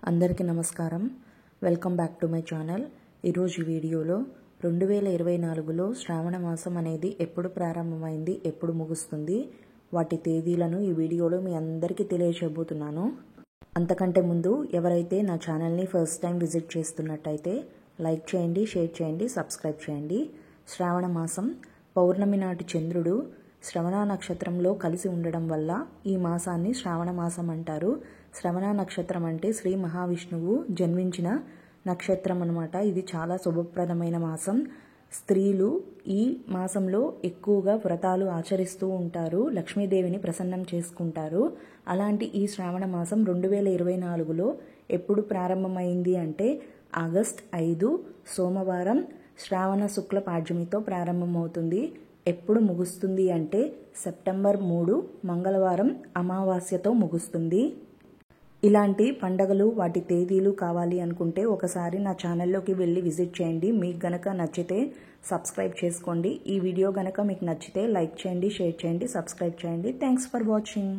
అందరికీ నమస్కారం. Welcome back to my channel. ఈరోజు వీడియోలో 2024లో శ్రావణ మాసం అనేది ఎప్పుడు ప్రారంభమైంది, ఎప్పుడు ముగుస్తుంది, వాటి తేదీలను ఈ వీడియోలో మీ అందరికీ తెలియజేయబోతున్నాను. అంతకంటే ముందు ఎవరైతే నా ఛానల్ని ఫస్ట్ టైం విజిట్ చేస్తున్నట్టయితే లైక్ చేయండి, షేర్ చేయండి, సబ్స్క్రైబ్ చేయండి. శ్రావణ మాసం పౌర్ణమి నాటి చంద్రుడు శ్రవణ నక్షత్రంలో కలిసి ఉండడం వల్ల ఈ మాసాన్ని శ్రావణ మాసం అంటారు. శ్రవణ నక్షత్రం అంటే శ్రీ మహావిష్ణువు జన్మించిన నక్షత్రం అన్నమాట. ఇది చాలా శుభప్రదమైన మాసం. స్త్రీలు ఈ మాసంలో ఎక్కువగా వ్రతాలు ఆచరిస్తూ ఉంటారు, లక్ష్మీదేవిని ప్రసన్నం చేసుకుంటారు. అలాంటి ఈ శ్రావణ మాసం 2024లో ఎప్పుడు ప్రారంభమైంది అంటే ఆగస్ట్ 5 సోమవారం శ్రావణ శుక్ల పాడ్యమితో ప్రారంభమవుతుంది. ఎప్పుడు ముగుస్తుంది అంటే సెప్టెంబర్ 3 మంగళవారం అమావాస్యతో ముగుస్తుంది. ఇలాంటి పండగలు వాటి తేదీలు కావాలి అనుకుంటే ఒకసారి నా ఛానల్లోకి వెళ్ళి విజిట్ చేయండి. మీకు గనక నచ్చితే సబ్స్క్రైబ్ చేసుకోండి. ఈ వీడియో గనక మీకు నచ్చితే లైక్ చేయండి, షేర్ చేయండి, సబ్స్క్రైబ్ చేయండి. Thanks for watching.